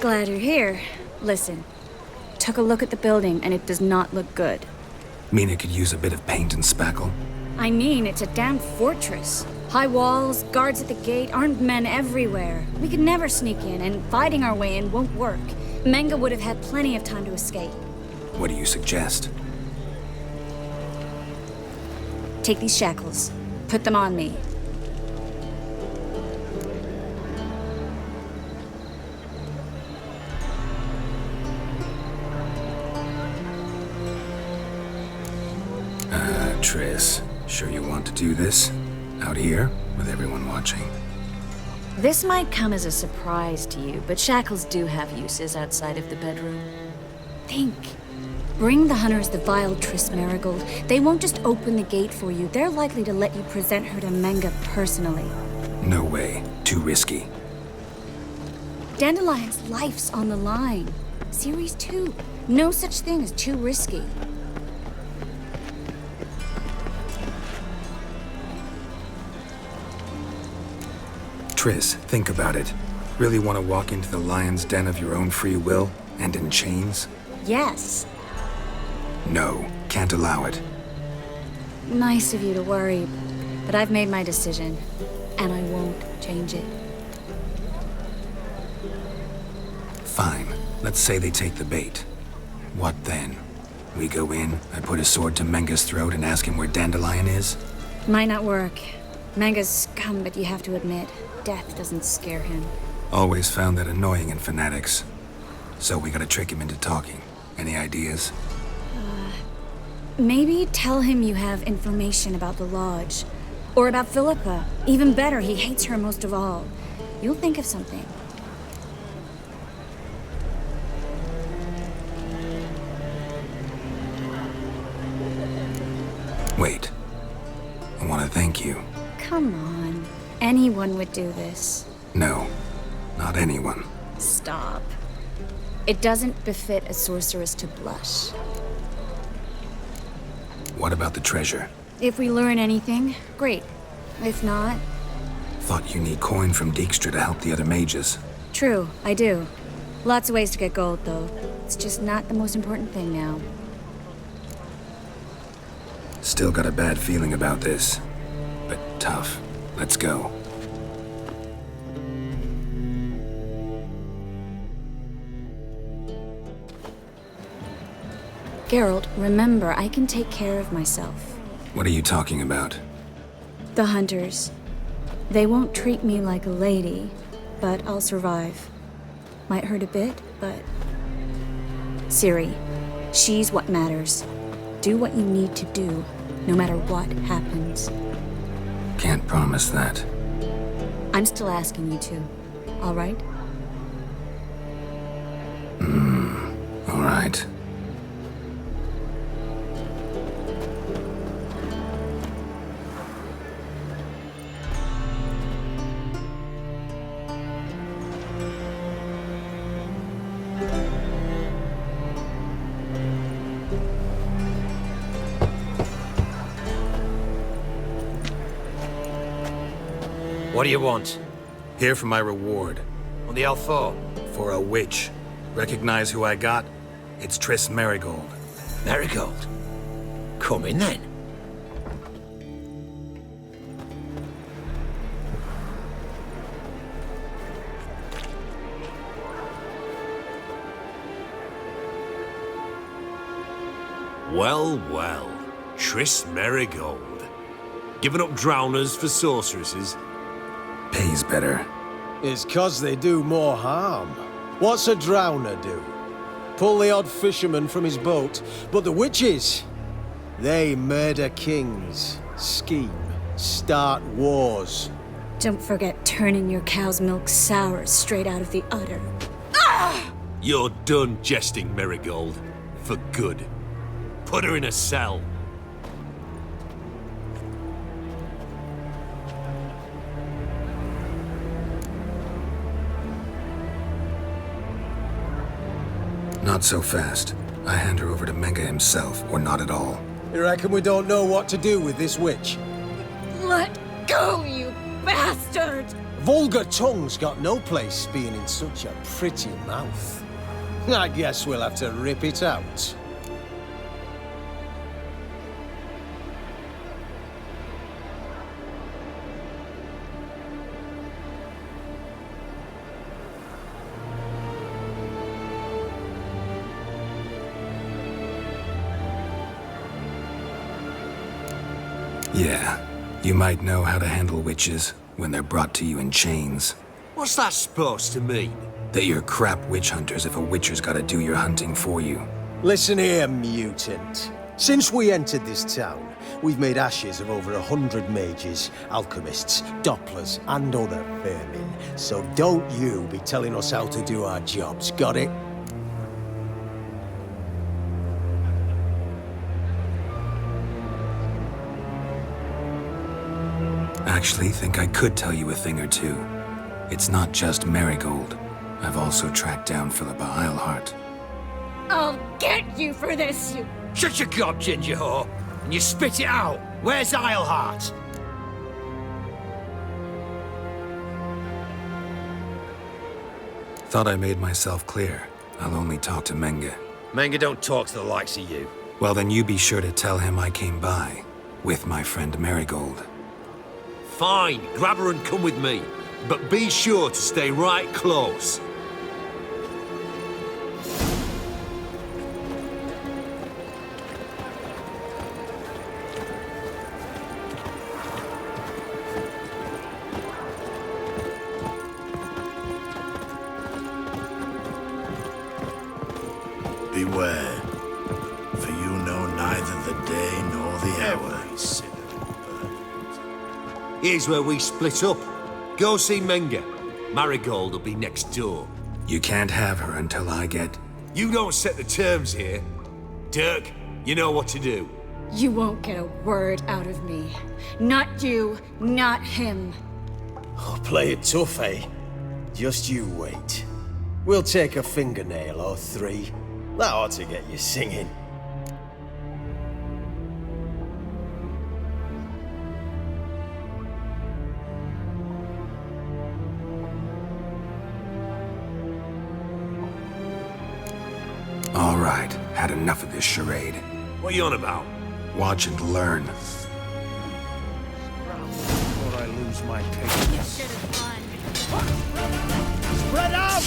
Glad you're here. Listen, took a look at the building and it does not look good. Mean it could use a bit of paint and spackle? I mean, it's a damn fortress. High walls, guards at the gate, armed men everywhere. We could never sneak in, and fighting our way in won't work. Menga would have had plenty of time to escape. What do you suggest? Take these shackles. Put them on me. Triss, sure you want to do this? Out here, with everyone watching? This might come as a surprise to you, but shackles do have uses outside of the bedroom. Think. Bring the hunters the vile Triss Marigold. They won't just open the gate for you. They're likely to let you present her to Menga personally. No way. Too risky. Dandelion's life's on the line. Series 2. No such thing as too risky. Triss, think about it. Really want to walk into the lion's den of your own free will, and in chains? Yes. No, can't allow it. Nice of you to worry, but I've made my decision, and I won't change it. Fine. Let's say they take the bait. What then? We go in, I put a sword to Menga's throat and ask him where Dandelion is? Might not work. Menga's scum, but you have to admit, death doesn't scare him. Always found that annoying in fanatics. So we gotta trick him into talking. Any ideas? Maybe tell him you have information about the Lodge. Or about Philippa. Even better, he hates her most of all. You'll think of something. Wait. I want to thank you. Come on. Anyone would do this. No, not anyone. Stop. It doesn't befit a sorceress to blush. What about the treasure? If we learn anything, great. If not... Thought you need coin from Dijkstra to help the other mages. True, I do. Lots of ways to get gold, though. It's just not the most important thing now. Still got a bad feeling about this. But tough. Let's go. Geralt, remember, I can take care of myself. What are you talking about? The hunters. They won't treat me like a lady, but I'll survive. Might hurt a bit, but... Ciri, she's what matters. Do what you need to do, no matter what happens. Can't promise that. I'm still asking you to, all right? All right. What do you want? Here for my reward. On the L4? For a witch. Recognize who I got? It's Triss Marigold. Marigold? Come in then. Well, well. Triss Marigold. Giving up drowners for sorceresses? Pays better. It's 'cause they do more harm. What's a drowner do? Pull the odd fisherman from his boat. But the witches, they murder kings, scheme, start wars. Don't forget turning your cow's milk sour straight out of the udder. You're done jesting, Marigold. For good. Put her in a cell. Not so fast. I hand her over to Menga himself, or not at all. You reckon we don't know what to do with this witch? Let go, you bastard! Vulgar tongue's got no place being in such a pretty mouth. I guess we'll have to rip it out. Yeah, you might know how to handle witches when they're brought to you in chains. What's that supposed to mean? That you're crap witch hunters if a witcher's gotta do your hunting for you. Listen here, mutant. Since we entered this town, we've made ashes of over 100 mages, alchemists, dopplers, and other vermin. So don't you be telling us how to do our jobs, got it? Actually, think I could tell you a thing or two. It's not just Marigold. I've also tracked down Philippa Eilhart. I'll get you for this, you... Shut your gob, ginger whore, and you spit it out. Where's Eilhart? Thought I made myself clear. I'll only talk to Menge. Menge don't talk to the likes of you. Well, then you be sure to tell him I came by. With my friend Marigold. Fine, grab her and come with me. But be sure to stay right close. Beware, for you know neither the day nor the hour. Here's where we split up. Go see Menge. Marigold will be next door. You can't have her until I get... You don't set the terms here. Dirk, you know what to do. You won't get a word out of me. Not you, not him. Oh, play it tough, eh? Just you wait. We'll take a fingernail or three. That ought to get you singing. All right, had enough of this charade. What are you on about? Watch and learn. Before I lose my patience. You should have run. Spread out!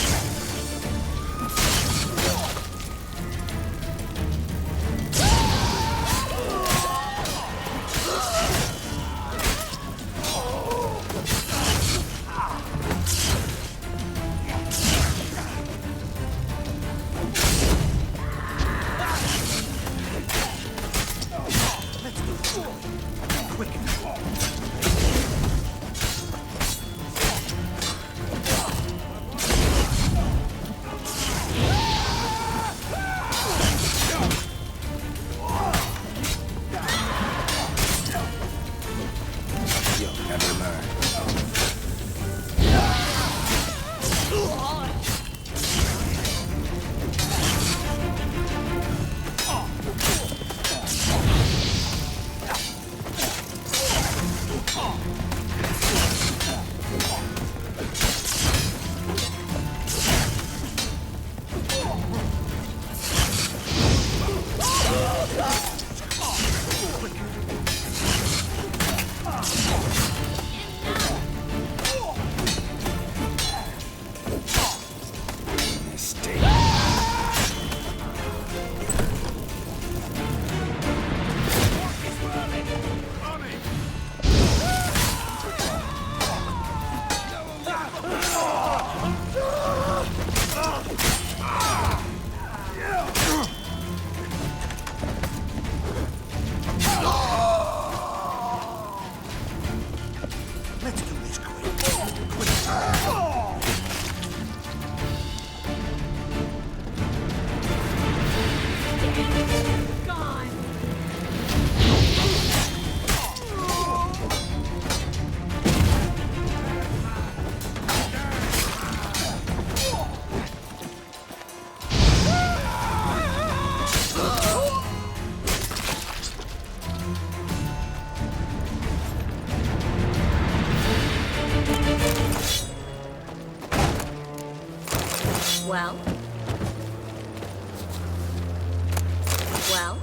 Well? Well?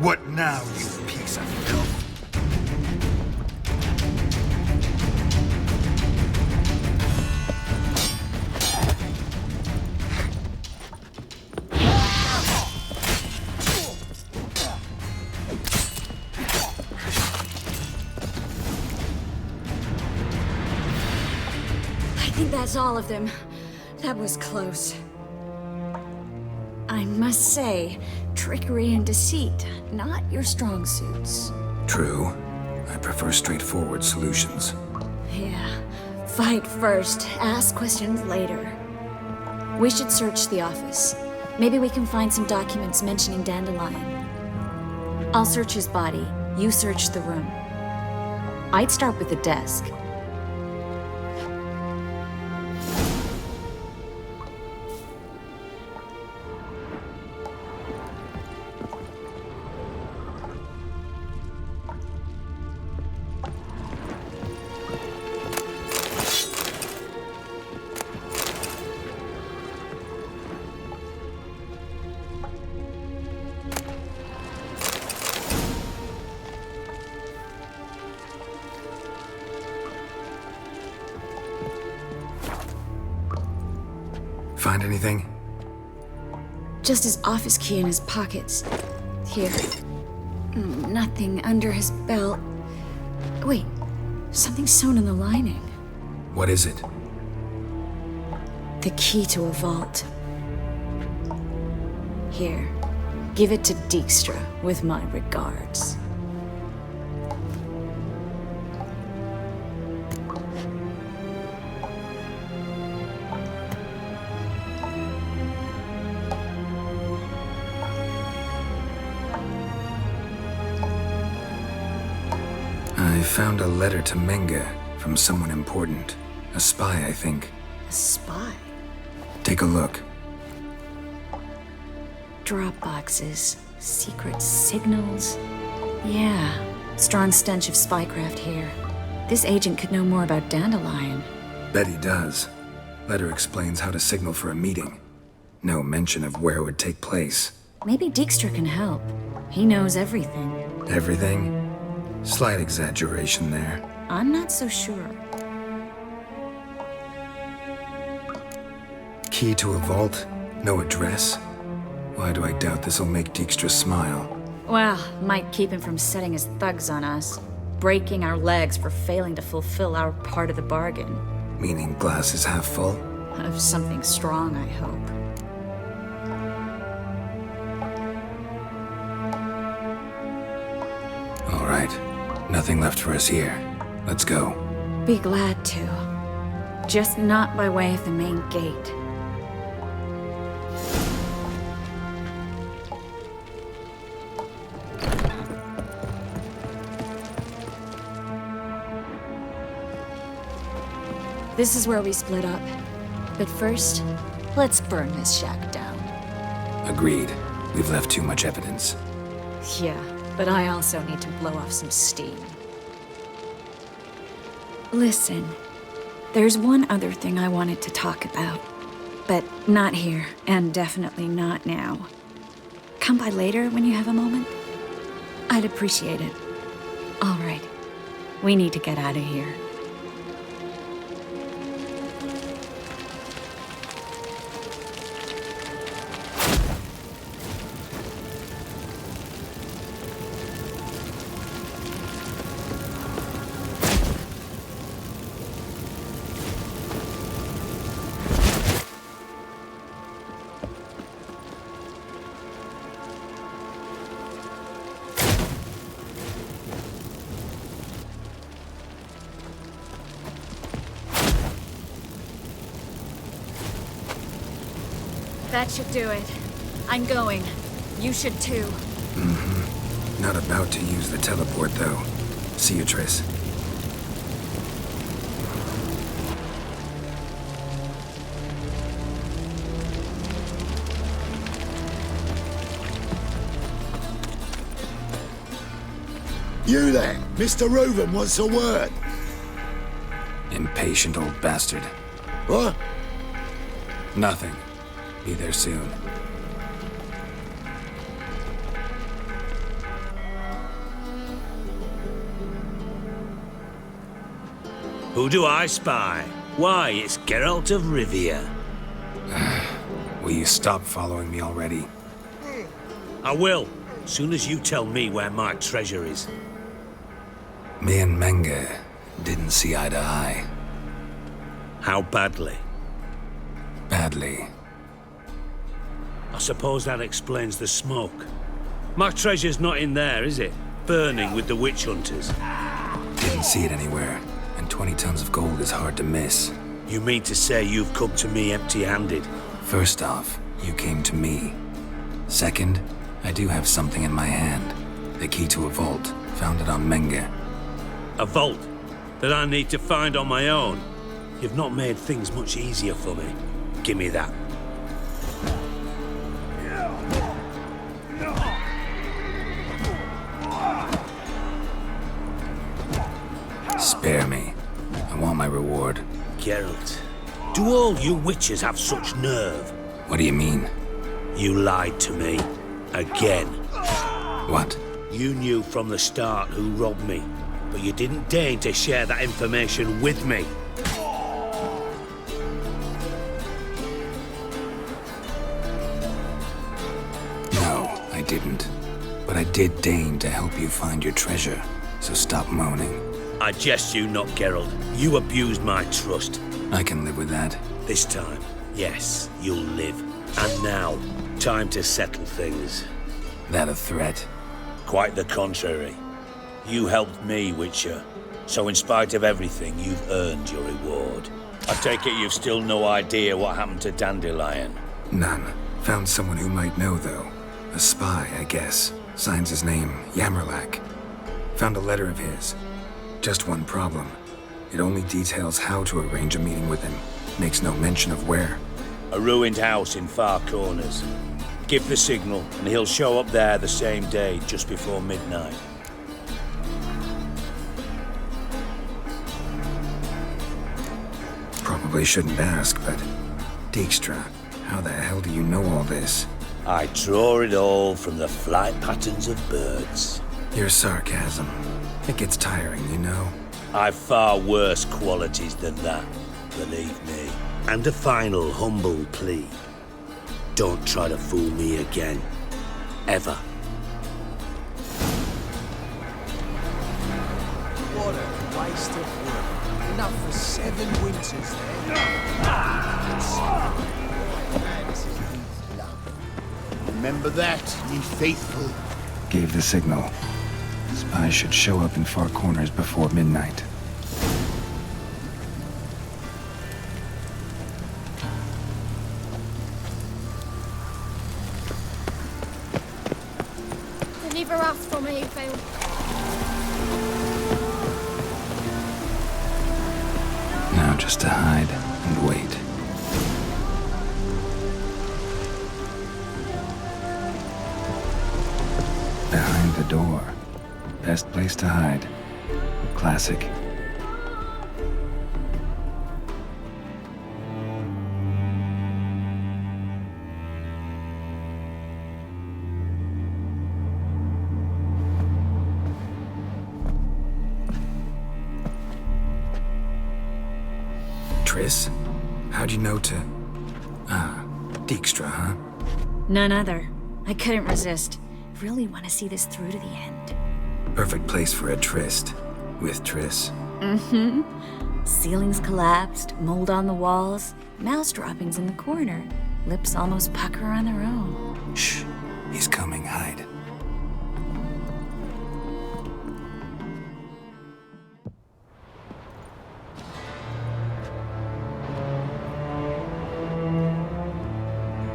What now, you piece of filth? I think that's all of them. That was close. I must say, trickery and deceit, not your strong suits. True. I prefer straightforward solutions. Yeah. Fight first, ask questions later. We should search the office. Maybe we can find some documents mentioning Dandelion. I'll search his body. You search the room. I'd start with the desk. Find anything? Just his office key in his pockets. Here. Nothing under his belt. Wait, something's sewn in the lining. What is it? The key to a vault. Here, give it to Dijkstra with my regards. I found a letter to Menge from someone important. A spy, I think. A spy? Take a look. Drop boxes, secret signals. Yeah, strong stench of spycraft here. This agent could know more about Dandelion. Bet he does. Letter explains how to signal for a meeting. No mention of where it would take place. Maybe Dijkstra can help. He knows everything. Everything? Slight exaggeration there. I'm not so sure. Key to a vault? No address? Why do I doubt this'll make Dijkstra smile? Well, might keep him from setting his thugs on us. Breaking our legs for failing to fulfill our part of the bargain. Meaning glass is half full? Of something strong, I hope. All right. Nothing left for us here. Let's go. Be glad to. Just not by way of the main gate. This is where we split up. But first, let's burn this shack down. Agreed. We've left too much evidence. Yeah, but I also need to blow off some steam. Listen, there's one other thing I wanted to talk about. But not here, and definitely not now. Come by later when you have a moment? I'd appreciate it. All right. We need to get out of here. That should do it. I'm going. You should too. Not about to use the teleport, though. See you, Triss. You there, Mr. Reuven wants a word. Impatient old bastard. What? Nothing. Be there soon. Who do I spy? Why, it's Geralt of Rivia. Will you stop following me already? I will, soon as you tell me where my treasure is. Me and Menge didn't see eye to eye. How badly? Badly. I suppose that explains the smoke. My treasure's not in there, is it? Burning with the witch hunters. Didn't see it anywhere, and 20 tons of gold is hard to miss. You mean to say you've come to me empty-handed? First off, you came to me. Second, I do have something in my hand. The key to a vault, found it on Menge. A vault that I need to find on my own. You've not made things much easier for me. Give me that. Spare me. I want my reward. Geralt, do all you witches have such nerve? What do you mean? You lied to me. Again. What? You knew from the start who robbed me, but you didn't deign to share that information with me. No, I didn't. But I did deign to help you find your treasure, so stop moaning. I jest you not, Geralt. You abused my trust. I can live with that. This time, yes, you'll live. And now, time to settle things. That a threat? Quite the contrary. You helped me, Witcher. So in spite of everything, you've earned your reward. I take it you've still no idea what happened to Dandelion. None. Found someone who might know, though. A spy, I guess. Signs his name, Yammerlak. Found a letter of his. Just one problem. It only details how to arrange a meeting with him. Makes no mention of where. A ruined house in Far Corners. Give the signal, and he'll show up there the same day, just before midnight. Probably shouldn't ask, but... Dijkstra, how the hell do you know all this? I draw it all from the flight patterns of birds. Your sarcasm. It gets tiring, you know? I've far worse qualities than that, believe me. And a final humble plea. Don't try to fool me again. Ever. What a waste of wood. Enough for 7 winters there. Remember that, ye faithful. Gave the signal. Spies should show up in Far Corners before midnight. Deliver us from here, Phil. Now just to hide and wait. Behind the door. Best place to hide. Classic. Triss? How'd you know to... Dijkstra, huh? None other. I couldn't resist. Really want to see this through to the end. Perfect place for a tryst. With Triss. Ceilings collapsed, mold on the walls, mouse droppings in the corner. Lips almost pucker on their own. Shh. He's coming. Hide.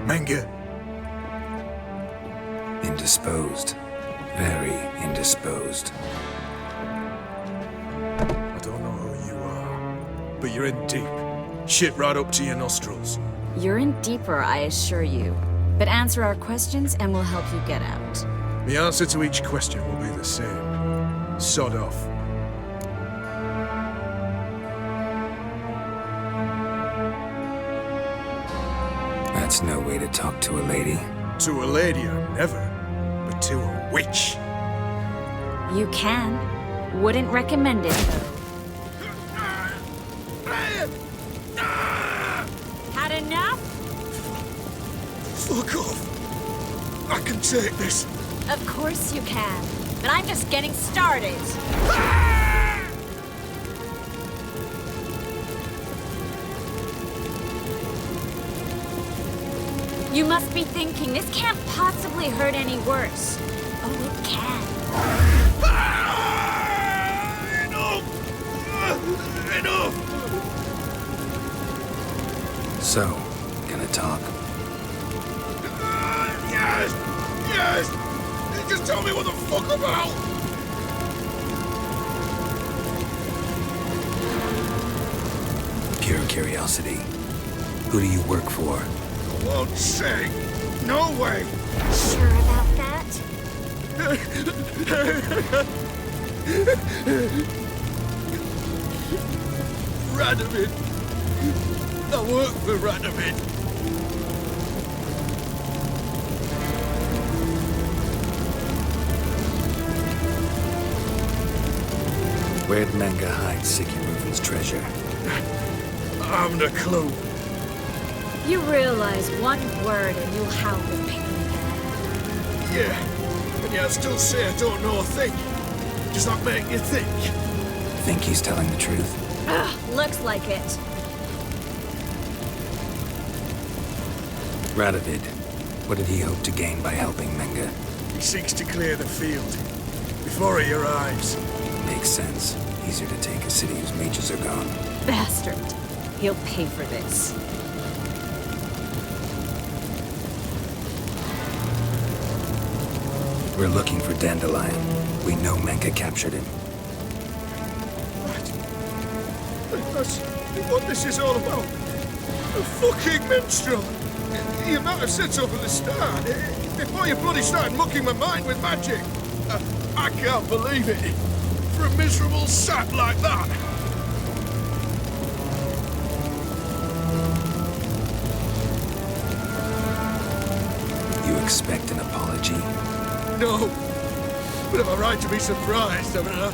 Manga? Indisposed. Very indisposed. I don't know who you are, but you're in deep. Shit right up to your nostrils. You're in deeper, I assure you. But answer our questions and we'll help you get out. The answer to each question will be the same. Sod off. That's no way to talk to a lady. To a lady, I never. But to a witch. You can. Wouldn't recommend it, though. Had enough? Fuck off. I can take this. Of course you can. But I'm just getting started. You must be thinking, this can't possibly hurt any worse. Oh, it can. Enough! So, gonna talk? Yes! Yes! Just tell me what the fuck about! Pure curiosity. Who do you work for? I won't say. No way! Sure about that? Radovid. I work for Radovid. Where'd Manga hide Sicky REUVEN'S treasure? I haven't a clue. You realize one word and you'll howl with pain again. Yeah, and yet I still say I don't know a thing. Does that make you think? Think he's telling the truth? Ugh, looks like it. Radovid, what did he hope to gain by helping Manga? He seeks to clear the field before he arrives. Makes sense. Easier to take a city whose mages are gone. Bastard. He'll pay for this. We're looking for Dandelion. We know Manga captured him. That's what this is all about. A fucking minstrel. You might have said so from the start. Before you bloody started mucking my mind with magic. I can't believe it. For a miserable sap like that. You expect an apology? No. But am I right to be surprised, haven't I?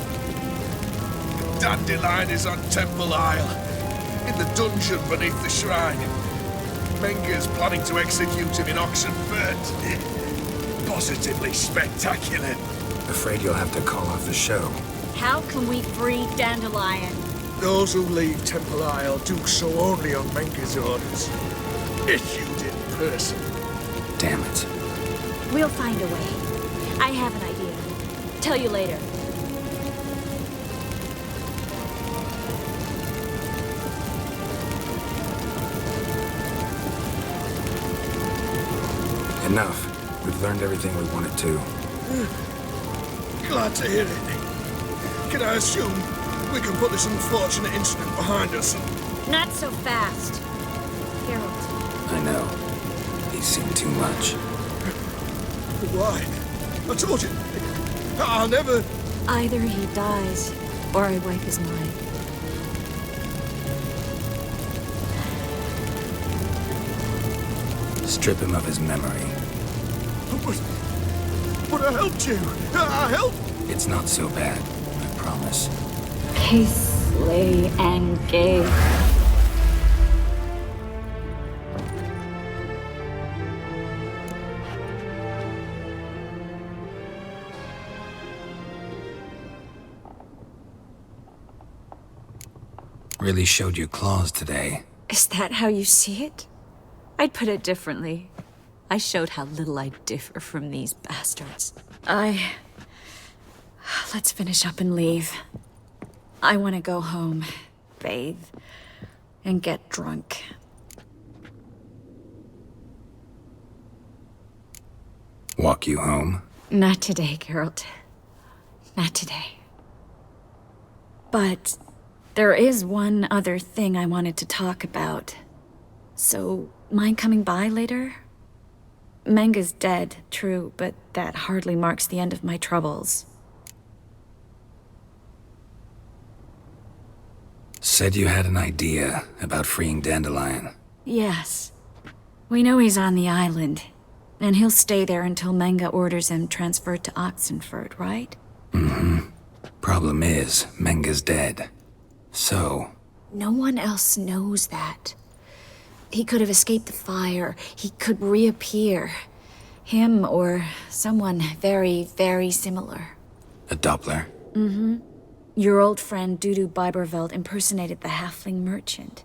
Dandelion is on Temple Isle, in the dungeon beneath the shrine. Menga's planning to execute him in Oxenfurt. Positively spectacular. Afraid you'll have to call off the show. How can we free Dandelion? Those who leave Temple Isle do so only on Menga's orders. Issued in person. Damn it. We'll find a way. I have an idea. Tell you later. Enough. We've learned everything we wanted to. Glad to hear it. Can I assume we can put this unfortunate incident behind us? Not so fast. Harold. I know. He's seen too much. Why? I told you. I'll never... Either he dies, or I wipe his mind. Strip him of his memory. But I helped you. I helped... It's not so bad, I promise. Case, slay, and gay. Really showed your claws today. Is that how you see it? I'd put it differently. I showed how little I differ from these bastards. Let's finish up and leave. I want to go home, bathe, and get drunk. walk you home? Not today, Geralt. Not today. But there is one other thing I wanted to talk about. So, mind coming by later? Menga's dead, true, but that hardly marks the end of my troubles. Said you had an idea about freeing Dandelion. Yes. We know he's on the island, and he'll stay there until Menga orders him transferred to Oxenford, right? Mm-hmm. Problem is, Menga's dead. So... No one else knows that. He could have escaped the fire. He could reappear. Him or someone very, very similar. A Doppler? Mm-hmm. Your old friend Dudu Biberveld impersonated the halfling merchant.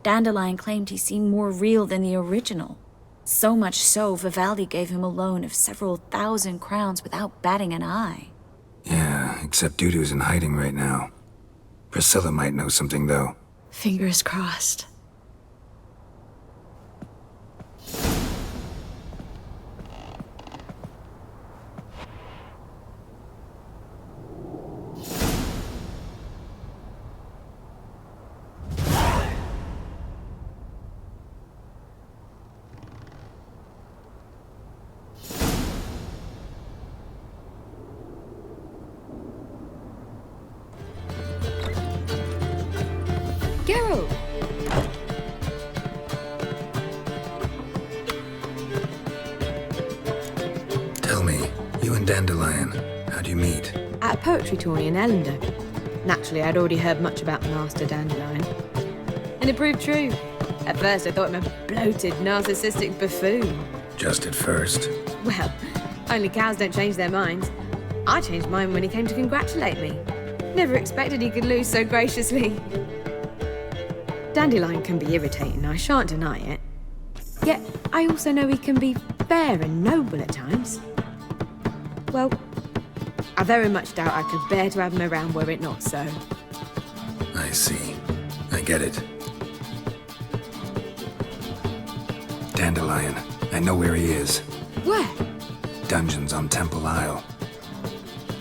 Dandelion claimed he seemed more real than the original. So much so, Vivaldi gave him a loan of several thousand crowns without batting an eye. Yeah, except Dudu's in hiding right now. Priscilla might know something, though. Fingers crossed. Geralt! Tell me, you and Dandelion, how'd you meet? At a poetry tourney in Ellender. Naturally, I'd already heard much about Master Dandelion. And it proved true. At first, I thought him a bloated, narcissistic buffoon. Just at first. Well, only cows don't change their minds. I changed mine when he came to congratulate me. Never expected he could lose so graciously. Dandelion can be irritating, I shan't deny it. Yet, I also know he can be fair and noble at times. Well, I very much doubt I could bear to have him around were it not so. I see. I get it. Dandelion. I know where he is. Where? Dungeons on Temple Isle.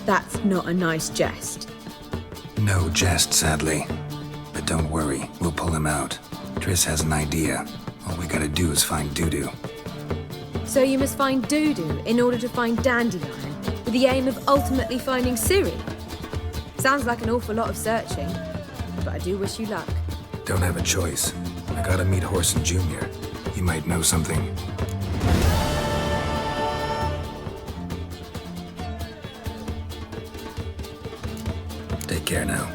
That's not a nice jest. No jest, sadly. But don't worry, we'll pull him out. Triss has an idea. All we gotta do is find Dudu. So you must find Dudu in order to find Dandelion, with the aim of ultimately finding Ciri? Sounds like an awful lot of searching, but I do wish you luck. Don't have a choice. I gotta meet Horson Jr. He might know something. Take care now.